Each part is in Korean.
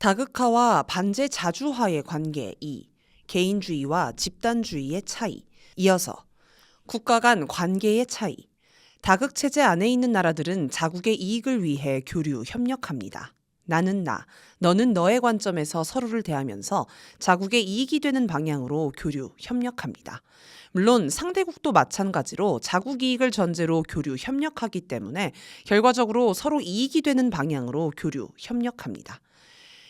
다극화와 반제 자주화의 관계 2. 개인주의와 집단주의의 차이. 이어서 국가 간 관계의 차이. 다극 체제 안에 있는 나라들은 자국의 이익을 위해 교류, 협력합니다. 나는 나, 너는 너의 관점에서 서로를 대하면서 자국의 이익이 되는 방향으로 교류, 협력합니다. 물론 상대국도 마찬가지로 자국 이익을 전제로 교류, 협력하기 때문에 결과적으로 서로 이익이 되는 방향으로 교류, 협력합니다.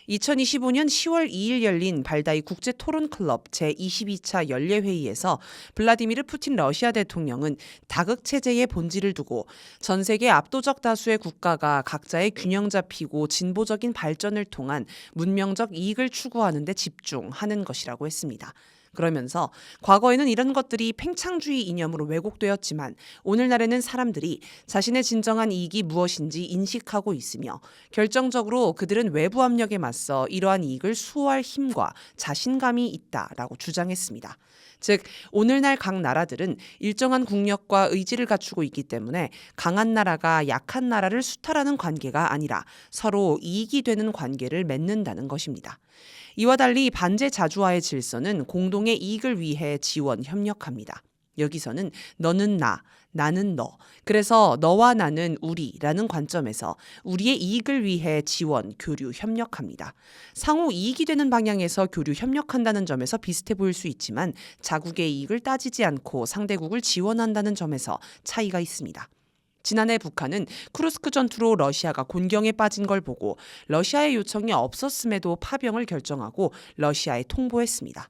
2025년 10월 2일 열린 발다이 국제토론클럽 제22차 연례회의에서 블라디미르 푸틴 러시아 대통령은 다극 체제의 본질을 두고 전 세계 압도적 다수의 국가가 각자의 균형 잡히고 진보적인 발전을 통한 문명적 이익을 추구하는 데 집중하는 것이라고 했습니다. 그러면서 과거에는 이런 것들이 팽창주의 이념으로 왜곡되었지만 오늘날에는 사람들이 자신의 진정한 이익이 무엇인지 인식하고 있으며 결정적으로 그들은 외부 압력에 맞서 이러한 이익을 수호할 힘과 자신감이 있다라고 주장했습니다. 즉, 오늘날 각 나라들은 일정한 국력과 의지를 갖추고 있기 때문에 강한 나라가 약한 나라를 수탈하는 관계가 아니라 서로 이익이 되는 관계를 맺는다는 것입니다. 이와 달리 반제 자주화의 질서는 공동의 이익을 위해 지원, 협력합니다. 여기서는 너는 나, 나는 너, 그래서 너와 나는 우리라는 관점에서 우리의 이익을 위해 지원, 교류, 협력합니다. 상호 이익이 되는 방향에서 교류, 협력한다는 점에서 비슷해 보일 수 있지만 자국의 이익을 따지지 않고 상대국을 지원한다는 점에서 차이가 있습니다. 지난해 북한은 쿠르스크 전투로 러시아가 곤경에 빠진 걸 보고 러시아의 요청이 없었음에도 파병을 결정하고 러시아에 통보했습니다.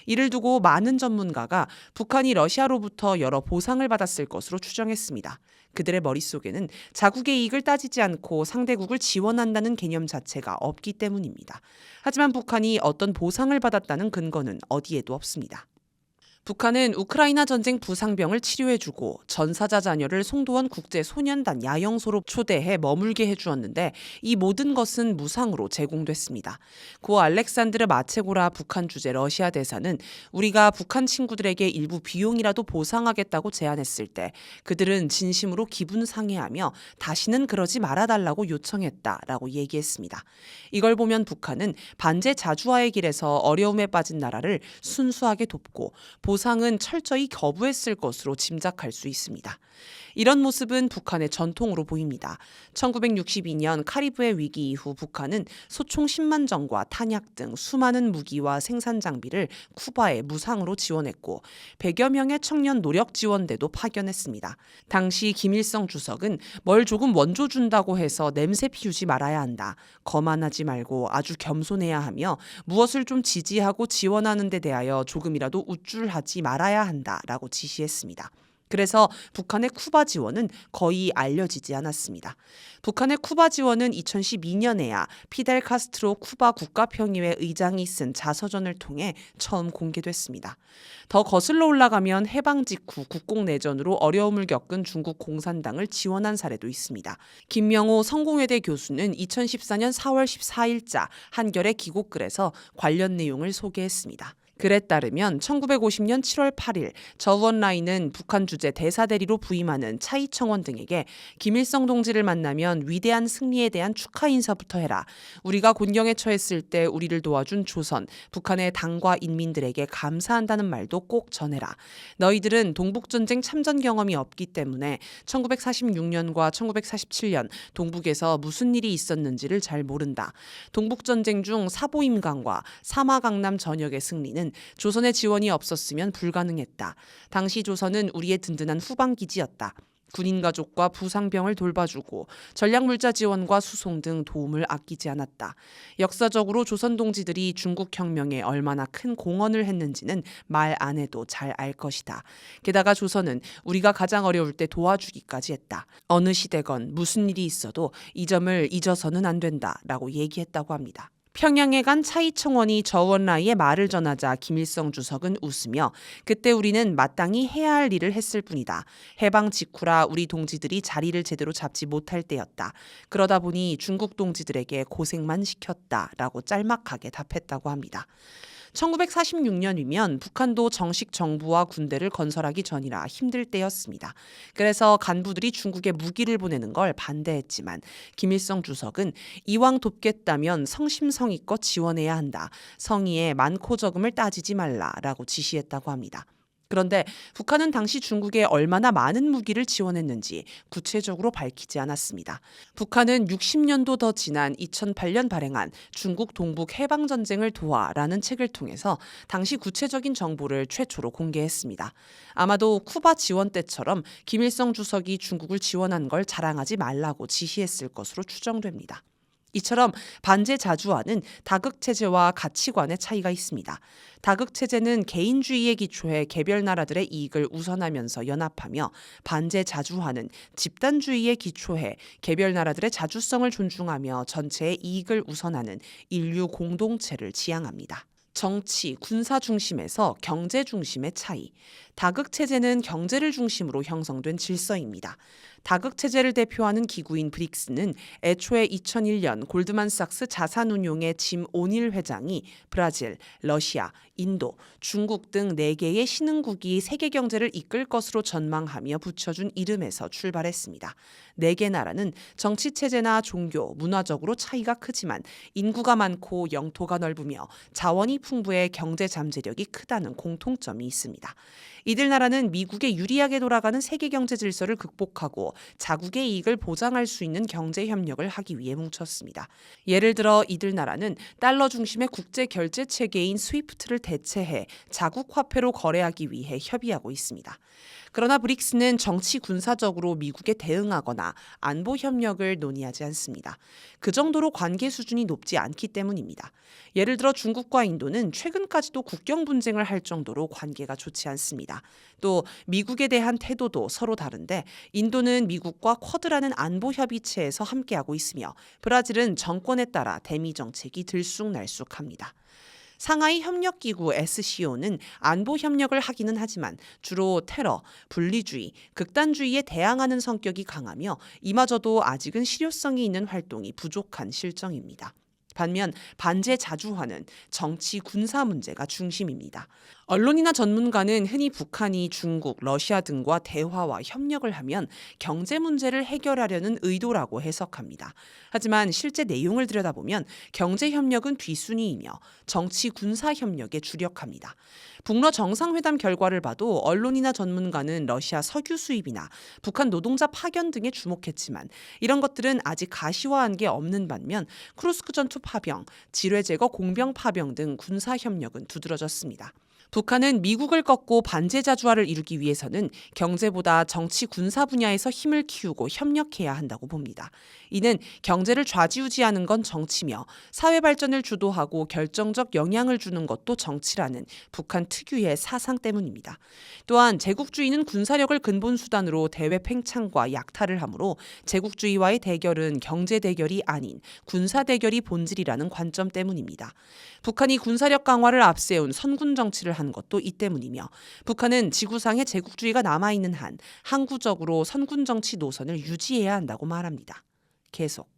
이를 두고 많은 전문가가 북한이 러시아로부터 여러 보상을 받았을 것으로 추정했습니다. 그들의 머릿속에는 자국의 이익을 따지지 않고 상대국을 지원한다는 개념 자체가 없기 때문입니다. 하지만 북한이 어떤 보상을 받았다는 근거는 어디에도 없습니다. 북한은 우크라이나 전쟁 부상병을 치료해주고 전사자 자녀를 송도원 국제소년단 야영소로 초대해 머물게 해주었는데 이 모든 것은 무상으로 제공됐습니다. 고 알렉산드르 마체고라 북한 주재 러시아 대사는 우리가 북한 친구들에게 일부 비용이라도 보상하겠다고 제안했을 때 그들은 진심으로 기분 상해하며 다시는 그러지 말아달라고 요청했다라고 얘기했습니다. 이걸 보면 북한은 반제 자주화의 길에서 어려움에 빠진 나라를 순수하게 돕고 보상은 철저히 거부했을 것으로 짐작할 수 있습니다. 이런 모습은 북한의 전통으로 보입니다. 1962년 카리브해 위기 이후 북한은 소총 10만 정과 탄약 등 수많은 무기와 생산 장비를 쿠바에 무상으로 지원했고 100여 명의 청년 노력 지원대도 파견했습니다. 당시 김일성 주석은 뭘 조금 원조 준다고 해서 냄새 피우지 말아야 한다. 거만하지 말고 아주 겸손해야 하며 무엇을 좀 지지하고 지원하는 데 대하여 조금이라도 우쭐하지 말아야 한다라고 지시했습니다. 그래서 북한의 쿠바 지원은 거의 알려지지 않았습니다. 북한의 쿠바 지원은 2012년에야 피델 카스트로 쿠바 국가평의회 의장이 쓴 자서전을 통해 처음 공개됐습니다. 더 거슬러 올라가면 해방 직후 국공내전으로 어려움을 겪은 중국 공산당을 지원한 사례도 있습니다. 김명호 성공회대 교수는 2014년 4월 14일자 한겨레 기고글에서 관련 내용을 소개했습니다. 글에 따르면 1950년 7월 8일 저우언라이는 북한 주재 대사대리로 부임하는 차이청원 등에게 김일성 동지를 만나면 위대한 승리에 대한 축하 인사부터 해라. 우리가 곤경에 처했을 때 우리를 도와준 조선, 북한의 당과 인민들에게 감사한다는 말도 꼭 전해라. 너희들은 동북전쟁 참전 경험이 없기 때문에 1946년과 1947년 동북에서 무슨 일이 있었는지를 잘 모른다. 동북전쟁 중 사보임강과 사마강남 전역의 승리는 조선의 지원이 없었으면 불가능했다. 당시 조선은 우리의 든든한 후방기지였다. 군인 가족과 부상병을 돌봐주고 전략물자 지원과 수송 등 도움을 아끼지 않았다. 역사적으로 조선 동지들이 중국 혁명에 얼마나 큰 공헌을 했는지는 말 안 해도 잘 알 것이다. 게다가 조선은 우리가 가장 어려울 때 도와주기까지 했다. 어느 시대건 무슨 일이 있어도 이 점을 잊어서는 안 된다라고 얘기했다고 합니다. 평양에 간 차이청원이 저우언라이의 말을 전하자 김일성 주석은 웃으며 그때 우리는 마땅히 해야 할 일을 했을 뿐이다. 해방 직후라 우리 동지들이 자리를 제대로 잡지 못할 때였다. 그러다 보니 중국 동지들에게 고생만 시켰다라고 짤막하게 답했다고 합니다. 1946년이면 북한도 정식 정부와 군대를 건설하기 전이라 힘들 때였습니다. 그래서 간부들이 중국에 무기를 보내는 걸 반대했지만 김일성 주석은 이왕 돕겠다면 성심성의껏 성의껏 지원해야 한다. 성의에 많고 적음을 따지지 말라라고 지시했다고 합니다. 그런데 북한은 당시 중국에 얼마나 많은 무기를 지원했는지 구체적으로 밝히지 않았습니다. 북한은 60년도 더 지난 2008년 발행한 중국 동북 해방전쟁을 도와라는 책을 통해서 당시 구체적인 정보를 최초로 공개했습니다. 아마도 쿠바 지원 때처럼 김일성 주석이 중국을 지원한 걸 자랑하지 말라고 지시했을 것으로 추정됩니다. 이처럼 반제 자주화는 다극체제와 가치관의 차이가 있습니다. 다극체제는 개인주의에 기초해 개별 나라들의 이익을 우선하면서 연합하며 반제 자주화는 집단주의에 기초해 개별 나라들의 자주성을 존중하며 전체의 이익을 우선하는 인류 공동체를 지향합니다. 정치, 군사 중심에서 경제 중심의 차이. 다극체제는 경제를 중심으로 형성된 질서입니다. 다극체제를 대표하는 기구인 브릭스는 애초에 2001년 골드만삭스 자산운용의 짐 오닐 회장이 브라질, 러시아, 인도, 중국 등 4개의 신흥국이 세계 경제를 이끌 것으로 전망하며 붙여준 이름에서 출발했습니다. 4개 나라는 정치체제나 종교, 문화적으로 차이가 크지만 인구가 많고 영토가 넓으며 자원이 풍부해 경제 잠재력이 크다는 공통점이 있습니다. 이들 나라는 미국에 유리하게 돌아가는 세계 경제 질서를 극복하고 자국의 이익을 보장할 수 있는 경제 협력을 하기 위해 뭉쳤습니다. 예를 들어 이들 나라는 달러 중심의 국제 결제 체계인 스위프트를 대체해 자국 화폐로 거래하기 위해 협의하고 있습니다. 그러나 브릭스는 정치 군사적으로 미국에 대응하거나 안보 협력을 논의하지 않습니다. 그 정도로 관계 수준이 높지 않기 때문입니다. 예를 들어 중국과 인도는 최근까지도 국경 분쟁을 할 정도로 관계가 좋지 않습니다. 또 미국에 대한 태도도 서로 다른데 인도는 미국과 쿼드라는 안보 협의체에서 함께하고 있으며 브라질은 정권에 따라 대미 정책이 들쑥날쑥합니다. 상하이 협력기구 SCO는 안보 협력을 하기는 하지만 주로 테러, 분리주의, 극단주의에 대항하는 성격이 강하며 이마저도 아직은 실효성이 있는 활동이 부족한 실정입니다. 반면 반제 자주화는 정치 군사 문제가 중심입니다. 언론이나 전문가는 흔히 북한이 중국, 러시아 등과 대화와 협력을 하면 경제 문제를 해결하려는 의도라고 해석합니다. 하지만 실제 내용을 들여다보면 경제 협력은 뒷순위이며 정치 군사 협력에 주력합니다. 북러 정상회담 결과를 봐도 언론이나 전문가는 러시아 석유 수입이나 북한 노동자 파견 등에 주목했지만 이런 것들은 아직 가시화한 게 없는 반면 크루스크 전투 파병, 지뢰 제거 공병 파병 등 군사 협력은 두드러졌습니다. 북한은 미국을 꺾고 반제 자주화를 이루기 위해서는 경제보다 정치 군사 분야에서 힘을 키우고 협력해야 한다고 봅니다. 이는 경제를 좌지우지하는 건 정치며 사회 발전을 주도하고 결정적 영향을 주는 것도 정치라는 북한 특유의 사상 때문입니다. 또한 제국주의는 군사력을 근본 수단으로 대외 팽창과 약탈을 하므로 제국주의와의 대결은 경제 대결이 아닌 군사 대결이 본질이라는 관점 때문입니다. 북한이 군사력 강화를 앞세운 선군 정치를 한 것도 이 때문이며 북한은 지구상에 제국주의가 남아있는 한 항구적으로 선군 정치 노선을 유지해야 한다고 말합니다. 계속